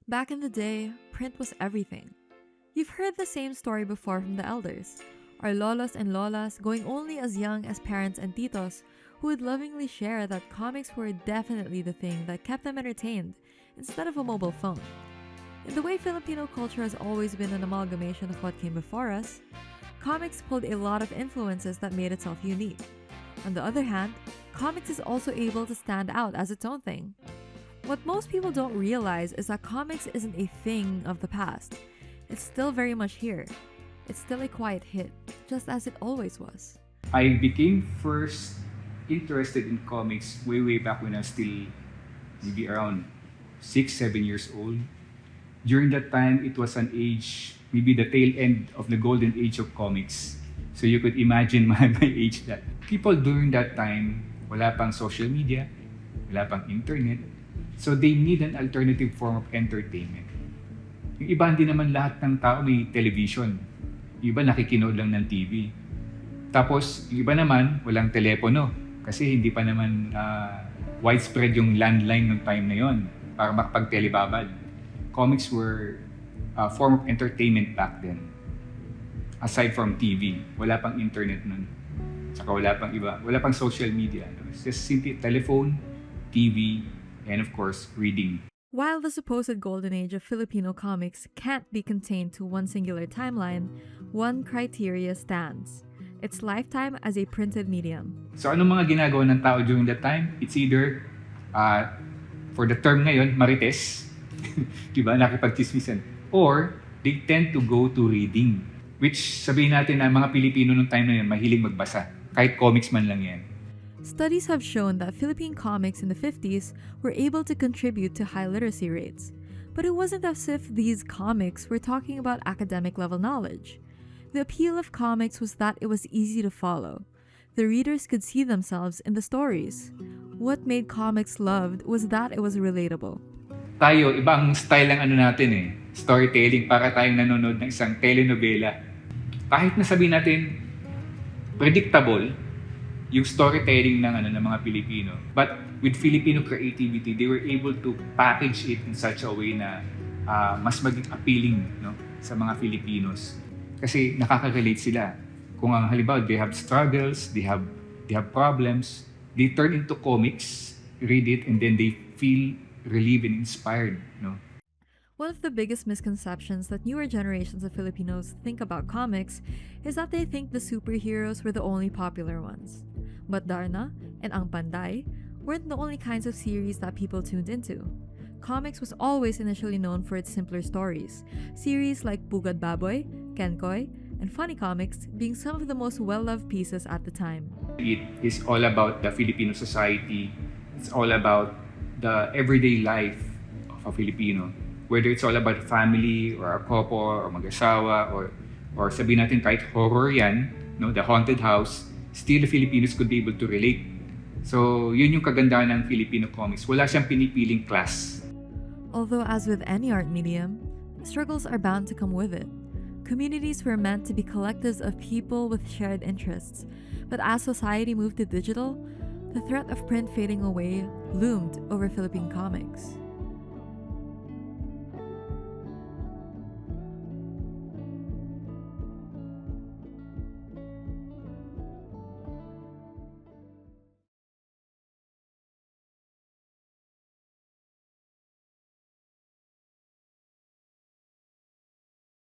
Back in the day, print was everything. You've heard the same story before from the elders. Our lolos and lolas, going only as young as parents and titos, who would lovingly share that comics were definitely the thing that kept them entertained instead of a mobile phone. In the way Filipino culture has always been an amalgamation of what came before us, comics pulled a lot of influences that made itself unique. On the other hand, comics is also able to stand out as its own thing. What most people don't realize is that comics isn't a thing of the past. It's still very much here. It's still a quiet hit, just as it always was. I became first interested in comics way back when I was still maybe around 6, 7 years old. During that time, it was an age, maybe the tail end of the Golden Age of Comics. So you could imagine my age that people during that time, wala pang social media, wala pang internet. So they need an alternative form of entertainment. Yung iba, hindi naman lahat ng tao may television. Yung iba nakikinood lang ng TV. Tapos, yung iba naman, walang telepono. Kasi hindi pa naman widespread yung landline ng time na yon para makapag-telebabad. Comics were a form of entertainment back then. Aside from TV, wala pang internet nun. Saka wala pang iba, wala pang social media. It's just simply telephone, TV, and of course, reading. While the supposed golden age of Filipino comics can't be contained to one singular timeline, one criteria stands: its lifetime as a printed medium. So anong mga ginagawa ng tao during that time? It's either, for the term ngayon, marites, diba, nakipagchismisan, or they tend to go to reading. Which sabihin natin na mga Pilipino nung time na yun, mahilig magbasa. Kahit comics man lang yan. Studies have shown that Philippine comics in the 50s were able to contribute to high literacy rates. But it wasn't as if these comics were talking about academic level knowledge. The appeal of comics was that it was easy to follow. The readers could see themselves in the stories. What made comics loved was that it was relatable. Tayo, ibang style ang ano natin eh. Storytelling, para tayong nanonood ng isang telenovela. Kahit na sabihin natin, predictable, yung storytelling ng mga Pilipino. But with Filipino creativity, they were able to package it in such a way na mas maging appealing, no, sa mga Filipinos. Kasi nakaka-relate sila. Kung ang halimbawa, they have struggles, they have problems, they turn into comics, read it, and then they feel relieved and inspired, no? One of the biggest misconceptions that newer generations of Filipinos think about comics is that they think the superheroes were the only popular ones. But Darna and Ang Panday weren't the only kinds of series that people tuned into. Comics was always initially known for its simpler stories, series like Pugad Baboy, Kenkoy, and Funny Comics being some of the most well-loved pieces at the time. It is all about the Filipino society. It's all about the everyday life of a Filipino. Whether it's all about family or a couple or mag-asawa or sabihin natin kahit horror yan, no, the haunted house, still the Filipinos could be able to relate. So yun yung kagandahan ng Filipino comics. Wala siyang pinipiling class. Although as with any art medium, struggles are bound to come with it. Communities were meant to be collectives of people with shared interests. But as society moved to digital, the threat of print fading away loomed over Philippine comics.